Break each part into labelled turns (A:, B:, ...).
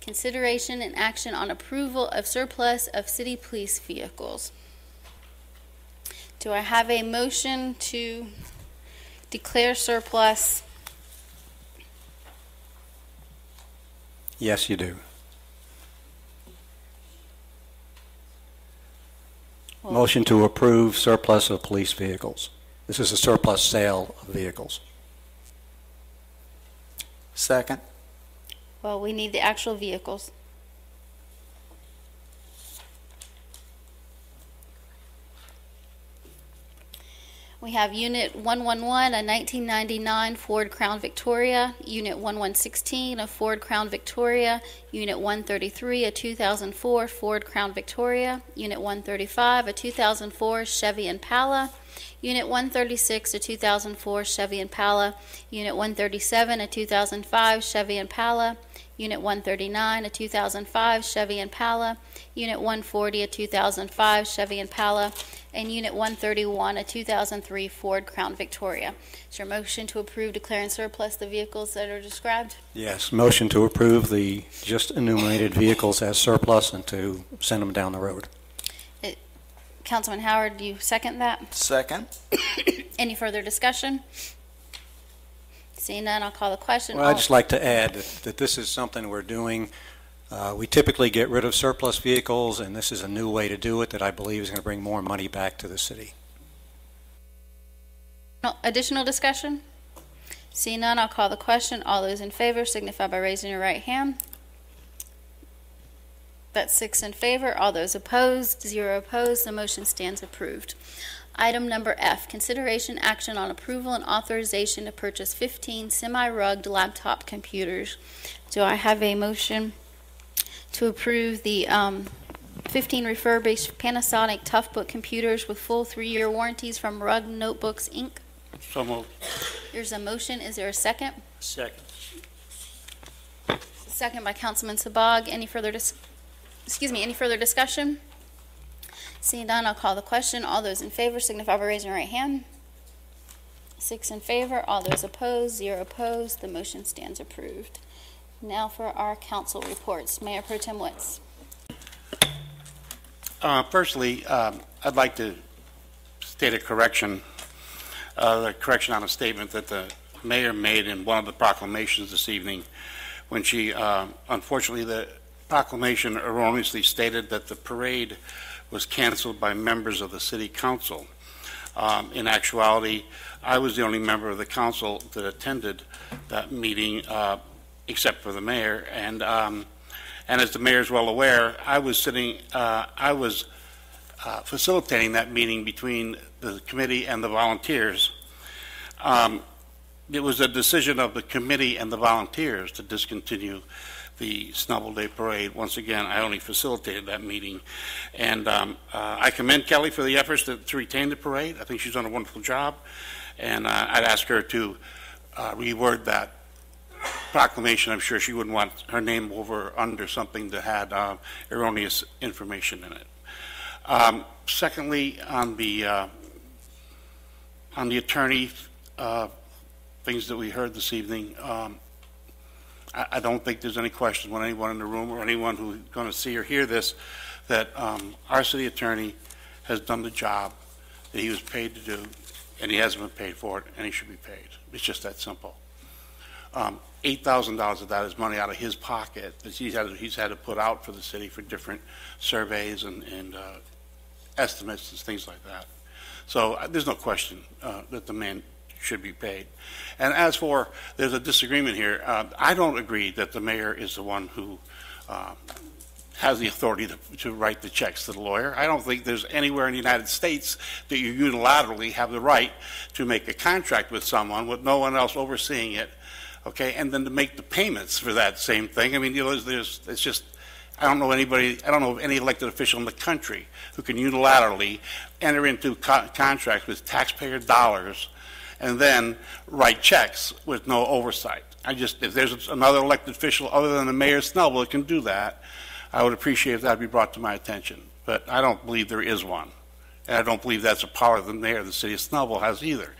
A: Consideration and action on approval of surplus of city police vehicles. Do I have a motion to declare surplus?
B: Yes, you do. Motion to approve surplus of police vehicles. This is a surplus sale of vehicles.
C: Second.
A: Well, we need the actual vehicles. We have Unit 111, a 1999 Ford Crown Victoria, Unit 1116, a Ford Crown Victoria, Unit 133, a 2004 Ford Crown Victoria, Unit 135, a 2004 Chevy Impala, Unit 136, a 2004 Chevy Impala, Unit 137, a 2005 Chevy Impala, Unit 139, a 2005 Chevy Impala, Unit 140, a 2005 Chevy Impala, and Unit 131, a 2003 Ford Crown Victoria. Is there a motion to approve declaring surplus the vehicles that are described?
B: Yes, motion to approve the just enumerated vehicles as surplus and to send them down the road.
A: Councilman Howard, do you second that?
C: Second.
A: Any further discussion? Seeing none, I'll call the question.
B: Well, I'd just like to add that this is something we're doing. We typically get rid of surplus vehicles, and this is a new way to do it that I believe is going to bring more money back to the city.
A: Additional discussion? Seeing none, I'll call the question. All those in favor signify by raising your right hand. That's 6 in favor. All those opposed, 0 opposed. The motion stands approved. Item number F, consideration action on approval and authorization to purchase 15 semi-rugged laptop computers. Do I have a motion to approve the 15 refurbished Panasonic Toughbook computers with full 3-year warranties from Rug Notebooks, Inc.?
C: So moved.
A: There's a motion. Is there a second?
C: Second.
A: Second by Councilman Sabag. Any further discussion? Seeing none, I'll call the question. All those in favor signify by raising your right hand. 6 in favor. All those opposed, 0 opposed. The motion stands approved. Now for our council reports. Mayor Pro Tem Witz.
D: Firstly, I'd like to state a correction on a statement that the mayor made in one of the proclamations this evening when she, unfortunately, the proclamation erroneously stated that the parade was canceled by members of the city council. In actuality, I was the only member of the council that attended that meeting, except for the mayor. And as the mayor is well aware, I was facilitating that meeting between the committee and the volunteers. It was a decision of the committee and the volunteers to discontinue the Snellville Day Parade. Once again, I only facilitated that meeting. And I commend Kelly for the efforts to retain the parade. I think she's done a wonderful job. And I'd ask her to reword that proclamation. I'm sure she wouldn't want her name over or under something that had erroneous information in it. Secondly, on the attorney things that we heard this evening, I don't think there's any question when anyone in the room or anyone who's going to see or hear this that our city attorney has done the job that he was paid to do, and he hasn't been paid for it, and he should be paid. It's just that simple. $8,000 of that is money out of his pocket that he's had to put out for the city for different surveys and estimates and things like that. So there's no question that the man should be paid. And as for, there's a disagreement here. I don't agree that the mayor is the one who has the authority to write the checks to the lawyer. I don't think there's anywhere in the United States that you unilaterally have the right to make a contract with someone with no one else overseeing it, okay, and then to make the payments for that same thing. I mean, it's just, I don't know of any elected official in the country who can unilaterally enter into contracts with taxpayer dollars and then write checks with no oversight. If there's another elected official other than the mayor of Snellville that can do that, I would appreciate if that be brought to my attention. But I don't believe there is one. And I don't believe that's a power the mayor of the city of Snellville has either.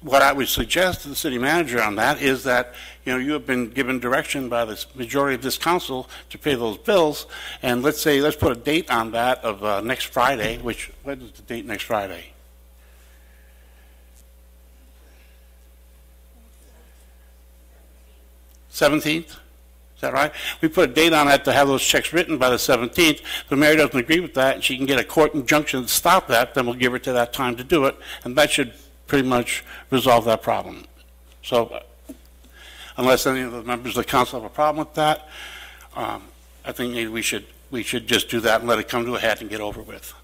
D: what I would suggest to the city manager on that is that, you have been given direction by the majority of this council to pay those bills, and let's put a date on that of next Friday, what is the date next Friday? '17th? Is that right? We put a date on that to have those checks written by the 17th. If the mayor doesn't agree with that and she can get a court injunction to stop that, then we'll give her to that time to do it, and that should pretty much resolve that problem. So unless any of the members of the council have a problem with that, I think maybe we should just do that and let it come to a head and get over with.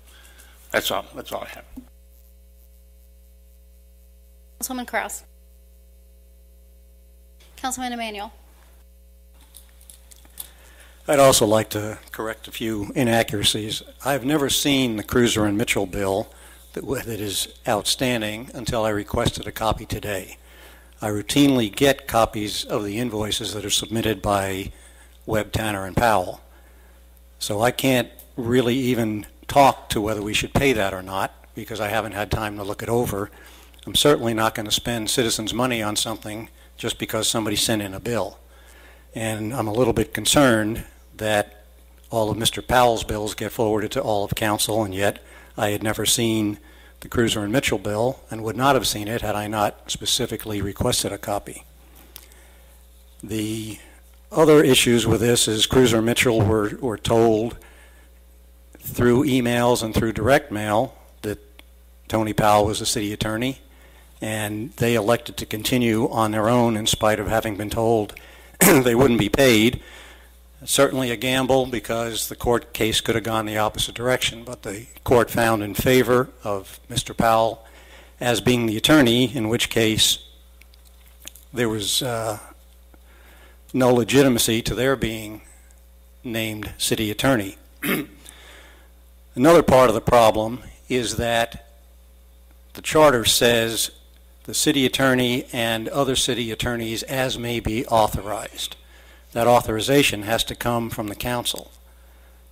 D: That's all I have.
A: Councilwoman Kraus. Councilman Emanuel.
B: I'd also like to correct a few inaccuracies. I've never seen the Cruiser and Mitchell bill that is outstanding until I requested a copy today. I routinely get copies of the invoices that are submitted by Webb, Tanner, and Powell. So I can't really even talk to whether we should pay that or not because I haven't had time to look it over. I'm certainly not going to spend citizens' money on something just because somebody sent in a bill. And I'm a little bit concerned that all of Mr. Powell's bills get forwarded to all of council, and yet I had never seen the Cruiser and Mitchell bill and would not have seen it had I not specifically requested a copy. The other issues with this is Cruiser and Mitchell were told through emails and through direct mail that Tony Powell was the city attorney, and they elected to continue on their own in spite of having been told they wouldn't be paid. Certainly a gamble because the court case could have gone the opposite direction, but the court found in favor of Mr. Powell as being the attorney, in which case there was no legitimacy to their being named city attorney. Another part of the problem is that the charter says the city attorney and other city attorneys as may be authorized. That authorization has to come from the council.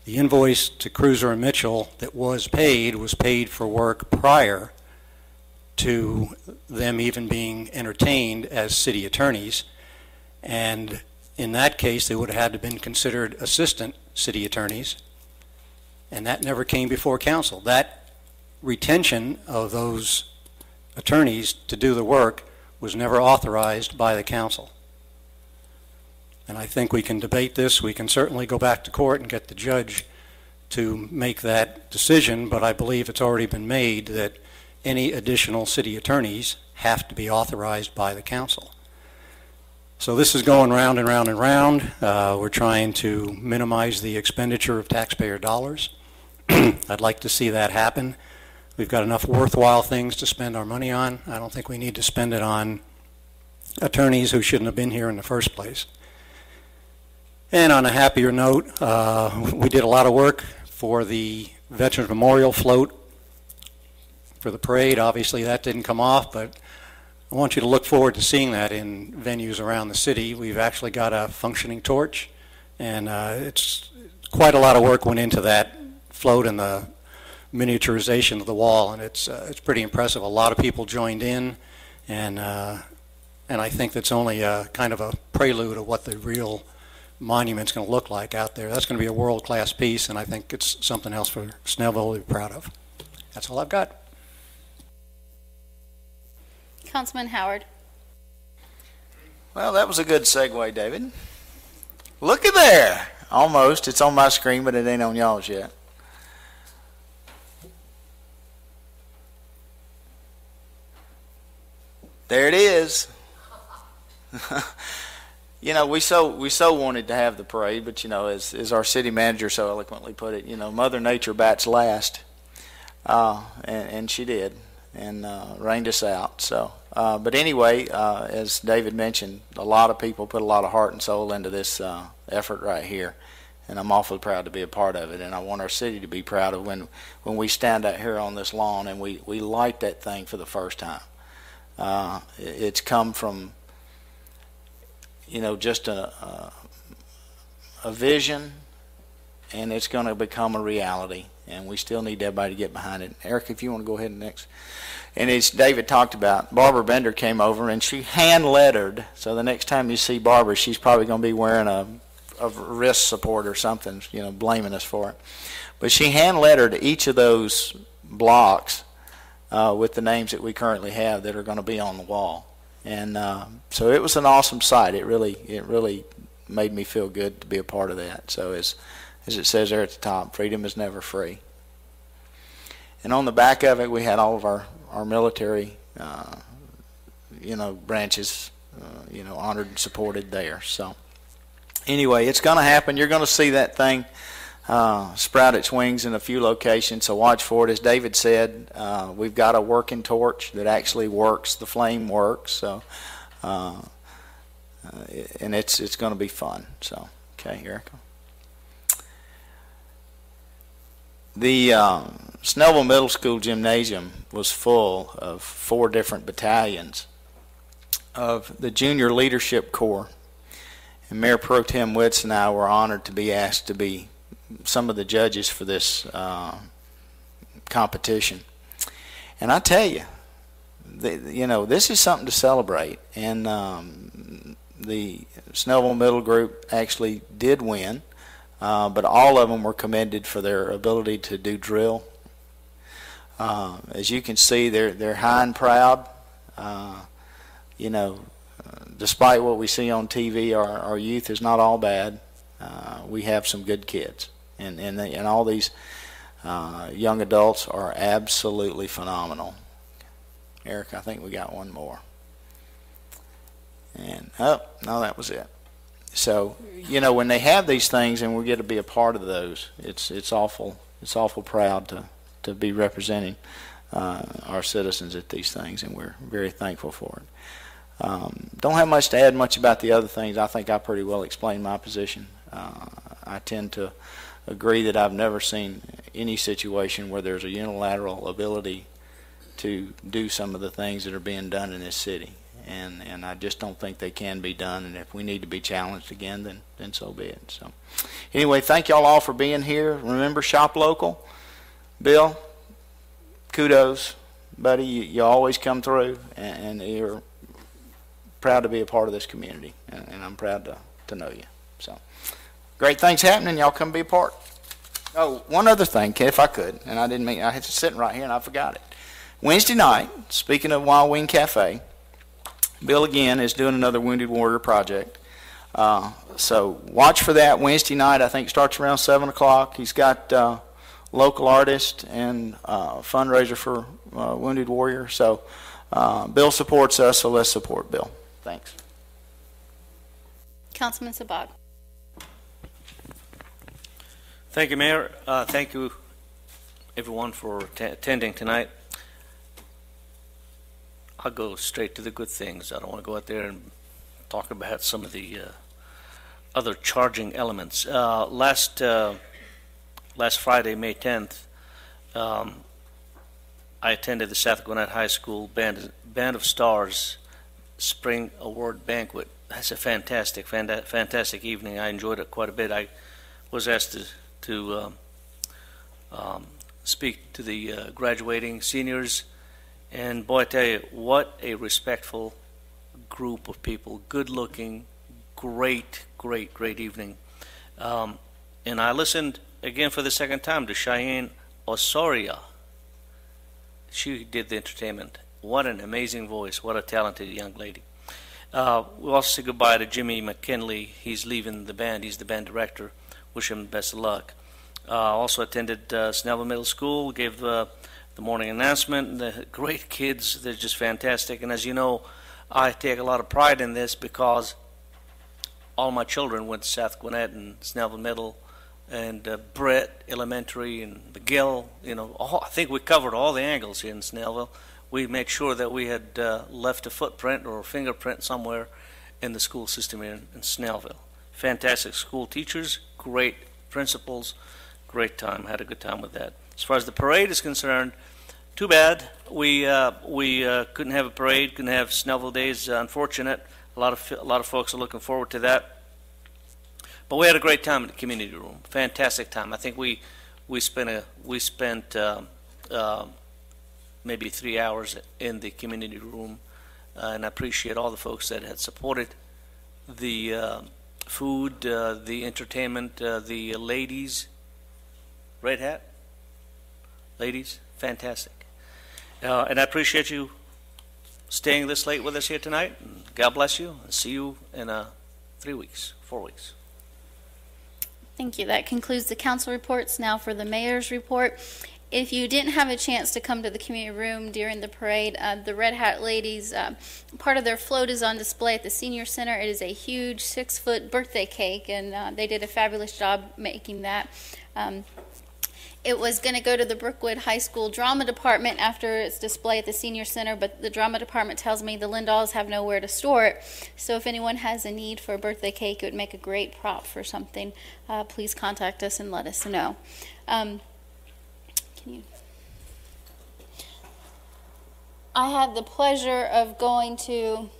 B: The invoice to Cruiser and Mitchell that was paid for work prior to them even being entertained as city attorneys, and in that case they would have had to been considered assistant city attorneys, and that never came before council. That retention of those attorneys to do the work was never authorized by the council. And I think we can debate this. We can certainly go back to court and get the judge to make that decision, but I believe it's already been made that any additional city attorneys have to be authorized by the council. So this is going round and round and round. We're trying to minimize the expenditure of taxpayer dollars. I'd like to see that happen. We've got enough worthwhile things to spend our money on. I don't think we need to spend it on attorneys who shouldn't have been here in the first place. And on a happier note, we did a lot of work for the Veterans Memorial float for the parade. Obviously that didn't come off, but I want you to look forward to seeing that in venues around the city. We've actually got a functioning torch, and it's quite a lot of work went into that float and the miniaturization of the wall, and it's pretty impressive. A lot of people joined in, and I think that's only a kind of a prelude of what the real monument's going to look like out there. That's going to be a world-class piece, and I think it's something else for Snellville to be proud of. That's all I've got.
A: Councilman Howard.
E: Well, that was a good segue, David. Look at there. Almost. It's on my screen, but it ain't on y'all's yet. There it is. You know, we so wanted to have the parade, but, you know, as our city manager so eloquently put it, you know, Mother Nature bats last, and she did, and rained us out. So, but anyway, as David mentioned, a lot of people put a lot of heart and soul into this effort right here, and I'm awfully proud to be a part of it. And I want our city to be proud of when we stand out here on this lawn and we light that thing for the first time. It's come from, you know, just a vision, and it's going to become a reality, and we still need everybody to get behind it. Eric, if you want to go ahead and next. And as David talked about, Barbara Bender came over and she hand lettered. So the next time you see Barbara, she's probably going to be wearing a wrist support or something, blaming us for it. But she hand lettered each of those blocks with the names that we currently have that are going to be on the wall. And so it was an awesome sight. It really made me feel good to be a part of that. So as it says there at the top, freedom is never free. And on the back of it, we had all of our military, branches, honored and supported there. So anyway, it's going to happen. You're going to see that thing sprout its wings in a few locations, so watch for it. As David said, we've got a working torch that actually works. The flame works, so and it's going to be fun. So, okay, Erica. The Snellville Middle School gymnasium was full of 4 different battalions of the Junior Leadership Corps. And Mayor Pro Tem Witz and I were honored to be asked to be some of the judges for this competition. And I tell you, this is something to celebrate. And the Snellville Middle Group actually did win. But all of them were commended for their ability to do drill. As you can see, they're high and proud. Despite what we see on TV, our youth is not all bad. We have some good kids, and all these young adults are absolutely phenomenal. Eric, I think we got one more. And no, that was it. So, when they have these things and we get to be a part of those, it's awful proud to be representing our citizens at these things, and we're very thankful for it. Don't have much to add much about the other things. I think I pretty well explained my position. I tend to agree that I've never seen any situation where there's a unilateral ability to do some of the things that are being done in this city. And I just don't think they can be done. And if we need to be challenged again, then so be it. So, anyway, thank y'all all for being here. Remember, shop local. Bill, kudos, buddy. You always come through, and you're proud to be a part of this community. And I'm proud to know you. So, great things happening. Y'all come be a part. Oh, one other thing, if I could, and I didn't mean, I had to sit right here and I forgot it. Wednesday night, speaking of Wild Wing Cafe, Bill again is doing another Wounded Warrior project. So watch for that Wednesday night. I think starts around 7 o'clock. He's got local artist and fundraiser for Wounded Warrior. So Bill supports us, so let's support Bill. Thanks.
A: Councilman Sabag.
F: Thank you, Mayor. Thank you, everyone, for attending tonight. I'll go straight to the good things. I don't want to go out there and talk about some of the other charging elements. Last Friday, May 10th, I attended the South Gwinnett High School Band of Stars Spring Award Banquet. That's a fantastic evening. I enjoyed it quite a bit. I was asked to speak to the graduating seniors. And boy, I tell you, what a respectful group of people, good-looking, great evening. And I listened again for the second time to Cheyenne Osoria. She did the entertainment. What an amazing voice. What a talented young lady. We also say goodbye to Jimmy McKinley. He's leaving the band. He's the band director. Wish him the best of luck. Also attended Snellville Middle School, gave the morning announcement. The great kids, they're just fantastic. And as you know, I take a lot of pride in this because all my children went to South Gwinnett and Snellville Middle and Brett Elementary and McGill. I think we covered all the angles here in Snellville. We made sure that we had left a footprint or a fingerprint somewhere in the school system here in Snellville. Fantastic school teachers, great principals, great time. Had a good time with that. As far as the parade is concerned, too bad we couldn't have a parade, couldn't have Snellville Days. Unfortunate. A lot of folks are looking forward to that. But we had a great time in the community room. Fantastic time. I think we spent maybe 3 hours in the community room. And I appreciate all the folks that had supported the food, the entertainment, the ladies. Red hat? Ladies? Fantastic. And I appreciate you staying this late with us here tonight. God bless you. I'll see you in 3 weeks, 4 weeks.
A: Thank you. That concludes the council reports. Now for the mayor's report. If you didn't have a chance to come to the community room during the parade, the Red Hat ladies, part of their float is on display at the senior center. It is a huge 6-foot birthday cake, and they did a fabulous job making that. It was going to go to the Brookwood High School drama department after its display at the senior center, but the drama department tells me the Lindalls have nowhere to store it. So if anyone has a need for a birthday cake, it would make a great prop for something. Please contact us and let us know. I had the pleasure of going to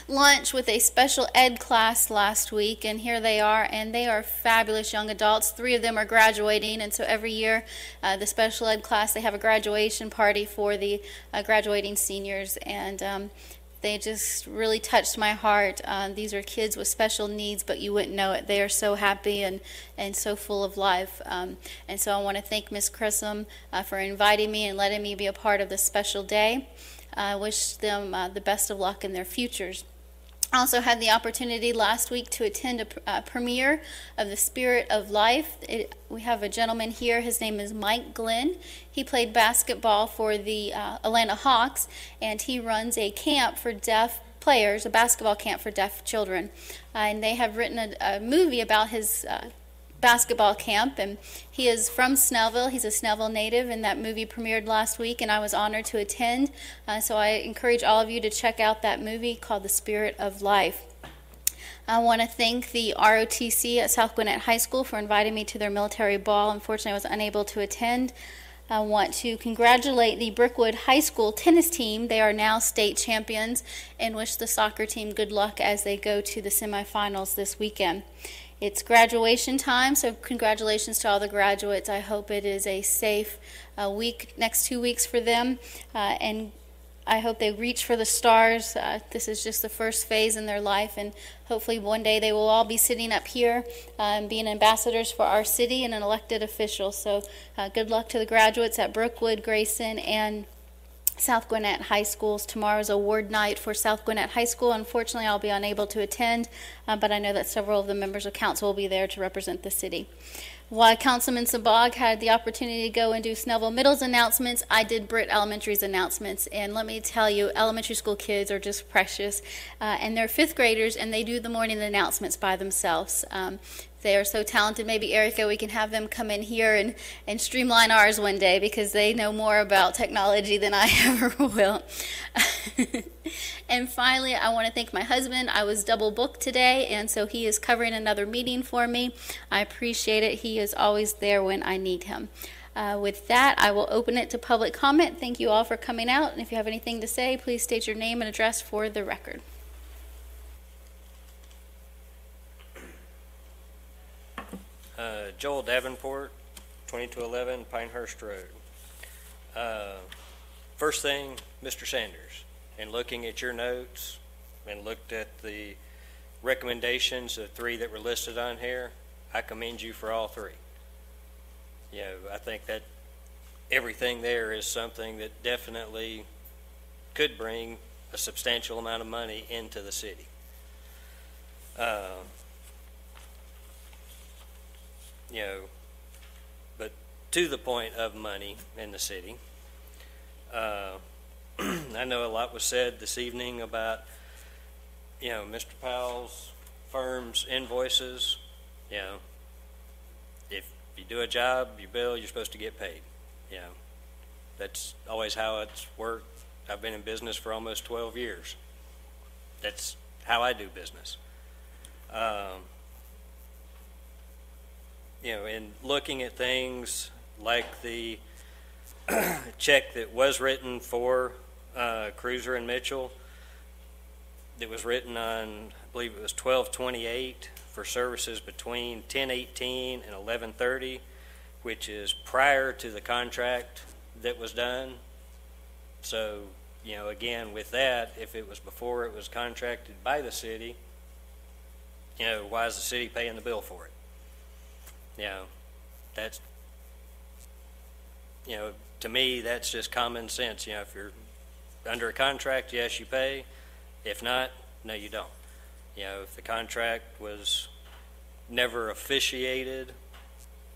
A: lunch with a special ed class last week, and here they are, and they are fabulous young adults. 3 of them are graduating, and so every year the special ed class, they have a graduation party for the graduating seniors, and they just really touched my heart. These are kids with special needs, but you wouldn't know it. They are so happy and so full of life. And so I want to thank Ms. Crisholm for inviting me and letting me be a part of this special day. I wish them the best of luck in their futures. I also had the opportunity last week to attend a premiere of The Spirit of Life. We have a gentleman here. His name is Mike Glenn. He played basketball for the Atlanta Hawks, and he runs a camp for deaf players, a basketball camp for deaf children. And they have written a movie about his basketball camp, and he is from Snellville. He's a Snellville native, and that movie premiered last week, and I was honored to attend. So I encourage all of you to check out that movie called The Spirit of Life. I want to thank the ROTC at South Gwinnett High School for inviting me to their military ball. Unfortunately, I was unable to attend. I want to congratulate the Brookwood High School tennis team. They are now state champions, and wish the soccer team good luck as they go to the semifinals this weekend. It's graduation time, so congratulations to all the graduates. I hope it is a safe next 2 weeks for them, and I hope they reach for the stars. This is just the first phase in their life, and hopefully one day they will all be sitting up here and being ambassadors for our city and an elected official. So good luck to the graduates at Brookwood, Grayson, and South Gwinnett High Schools. Tomorrow is award night for South Gwinnett High School. Unfortunately, I'll be unable to attend, but I know that several of the members of council will be there to represent the city. While Councilman Sabag had the opportunity to go and do Snellville Middle's announcements, I did Britt Elementary's announcements, and let me tell you, elementary school kids are just precious, and they're 5th graders, and they do the morning announcements by themselves. They are so talented. Maybe, Erica, we can have them come in here and streamline ours one day, because they know more about technology than I ever will. And finally, I want to thank my husband. I was double booked today, and so he is covering another meeting for me. I appreciate it. He is always there when I need him. With that, I will open it to public comment. Thank you all for coming out, and if you have anything to say, please state your name and address for the record.
G: Joel Davenport, 2211 Pinehurst Road. First thing, Mr. Sanders, in looking at your notes and looked at the recommendations, the 3 that were listed on here, I commend you for all 3. You know, I think that everything there is something that definitely could bring a substantial amount of money into the city. You know, but to the point of money in the city, I know a lot was said this evening about, you know, Mr. Powell's firm's invoices. You know, if you do a job, you bill, you're supposed to get paid. You know, that's always how it's worked. I've been in business for almost 12 years. That's how I do business. You know, in looking at things like the check that was written for Cruiser and Mitchell, it was written on, I believe it was 12/28 for services between 10/18 and 11/30, which is prior to the contract that was done. So, again, with that, if it was before it was contracted by the city, why is the city paying the bill for it? That's, to me, that's just common sense. If you're under a contract, yes, you pay. If not, no, you don't. If the contract was never officiated,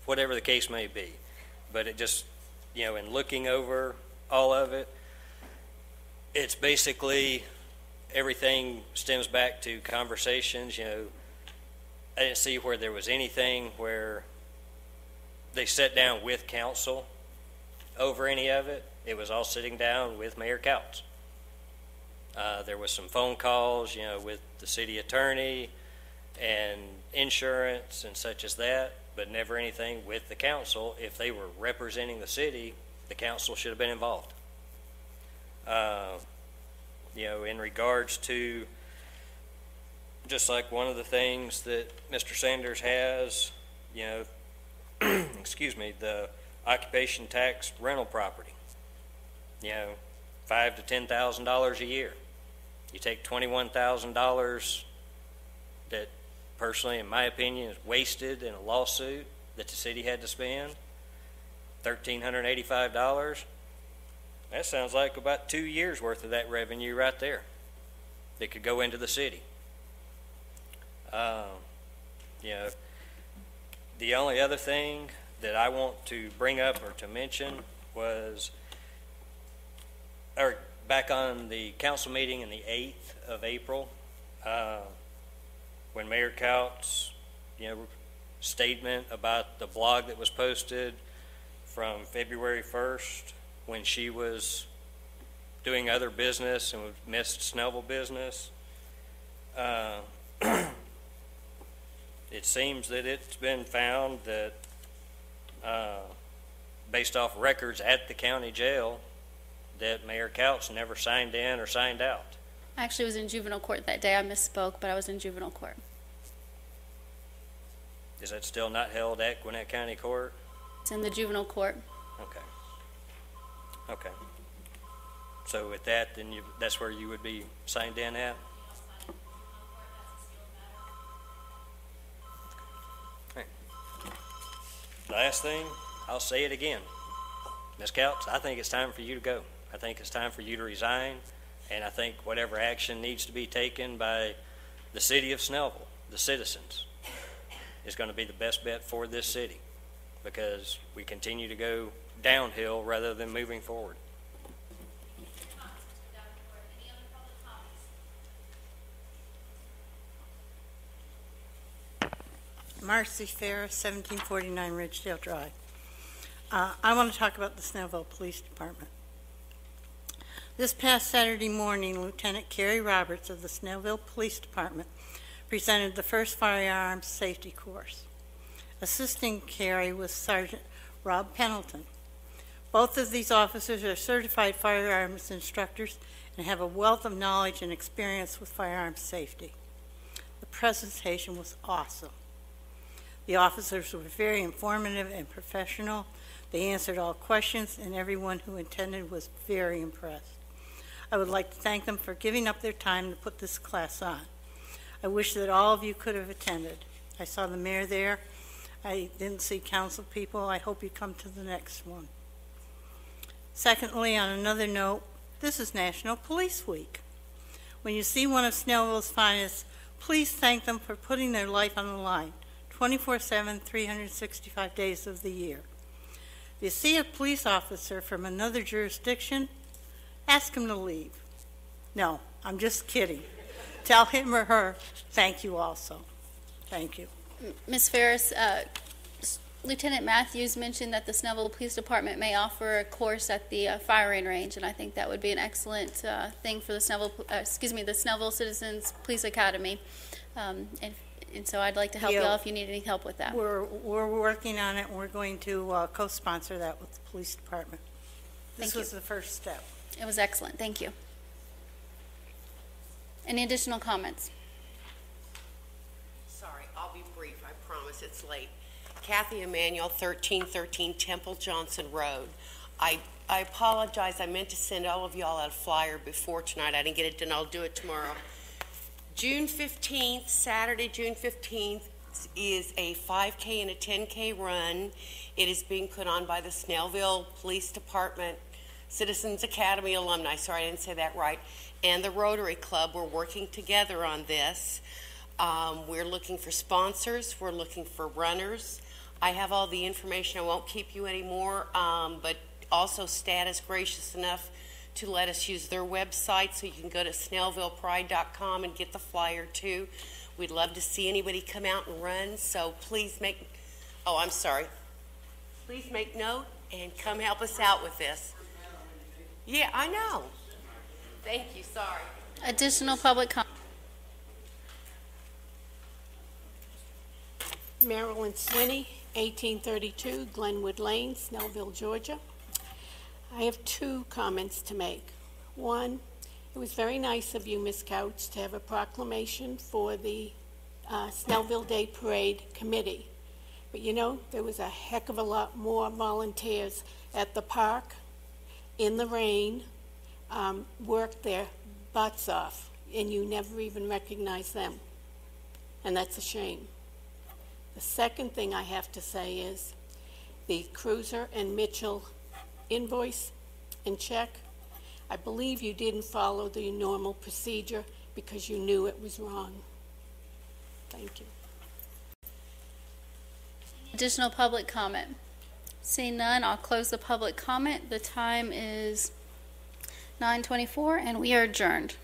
G: whatever the case may be. But it just, in looking over all of it, it's basically everything stems back to conversations. I didn't see where there was anything where they sat down with council over any of it. It was all sitting down with Mayor Couts. There was some phone calls, with the city attorney and insurance and such as that, but never anything with the council. If they were representing the city, the council should have been involved. In regards to just like one of the things that Mr. Sanders has, excuse me, the occupation tax rental property, $5,000 to $10,000 a year. You take $21,000 that personally, in my opinion, is wasted in a lawsuit that the city had to spend, $1,385. That sounds like about 2 years worth of that revenue right there that could go into the city. The only other thing that I want to bring up or to mention was, or back on the council meeting in the 8th of April, when Mayor Couts, statement about the blog that was posted from February 1st when she was doing other business and missed Snellville business. It seems that it's been found that based off records at the county jail that Mayor Couts never signed in or signed out.
A: I actually was in juvenile court that day. I misspoke, but I was in juvenile court.
G: Is that still not held at Gwinnett County Court?
A: It's in the juvenile court.
G: Okay. So with that, then that's where you would be signed in at? Okay. Last thing, I'll say it again. Ms. Couts, I think it's time for you to go. I think it's time for you to resign, and I think whatever action needs to be taken by the city of Snellville, the citizens, is going to be the best bet for this city, because we continue to go downhill rather than moving forward.
H: Marcy Fair, 1749 Ridgedale Drive. I want to talk about the Snellville Police Department. This past Saturday morning, Lieutenant Carrie Roberts of the Snellville Police Department presented the first firearms safety course. Assisting Carrie was Sergeant Rob Pendleton. Both of these officers are certified firearms instructors and have a wealth of knowledge and experience with firearms safety. The presentation was awesome. The officers were very informative and professional. They answered all questions, and everyone who attended was very impressed. I would like to thank them for giving up their time to put this class on. I wish that all of you could have attended. I saw the mayor there. I didn't see council people. I hope you come to the next one. Secondly, on another note, this is National Police Week. When you see one of Snellville's finest, please thank them for putting their life on the line, 24/7, 365 days of the year. If you see a police officer from another jurisdiction, ask him to leave. No, I'm just kidding. Tell him or her thank you also. Thank you.
A: Ms. Ferris, Lieutenant Matthews mentioned that the Snellville Police Department may offer a course at the firing range, and I think that would be an excellent thing for the Snellville Citizens Police Academy. And so I'd like to help y'all if you need any help with that.
H: We're working on it, and we're going to co-sponsor that with the police department. This was the first step.
A: It was excellent. Thank you. Any additional comments?
I: Sorry, I'll be brief. I promise it's late. Kathy Emanuel, 1313 Temple Johnson Road. I I apologize. I meant to send all of y'all out a flyer before tonight. I didn't get it done. I'll do it tomorrow. June 15th, Saturday, June 15th, is a 5K and a 10K run. It is being put on by the Snellville Police Department, Citizens Academy alumni. Sorry, I didn't say that right. And the Rotary Club. We're working together on this. We're looking for sponsors. We're looking for runners. I have all the information. I won't keep you anymore, but also STAT is gracious enough to let us use their website, so you can go to snellvillepride.com and get the flyer too. We'd love to see anybody come out and run, so please make, oh, I'm sorry. Please make note and come help us out with this. Yeah, I know. Thank you, sorry.
A: Additional public comment.
J: Marilyn Swinney, 1832 Glenwood Lane, Snellville, Georgia. I have two comments to make. One, it was very nice of you, Ms. Couch, to have a proclamation for the Snellville Day Parade Committee. But you know, there was a heck of a lot more volunteers at the park, in the rain, worked their butts off, and you never even recognized them. And that's a shame. The second thing I have to say is the Cruiser and Mitchell invoice and check. I believe you didn't follow the normal procedure because you knew it was wrong. Thank you.
A: Additional public comment. Seeing none, I'll close the public comment. The time is 9:24 and we are adjourned.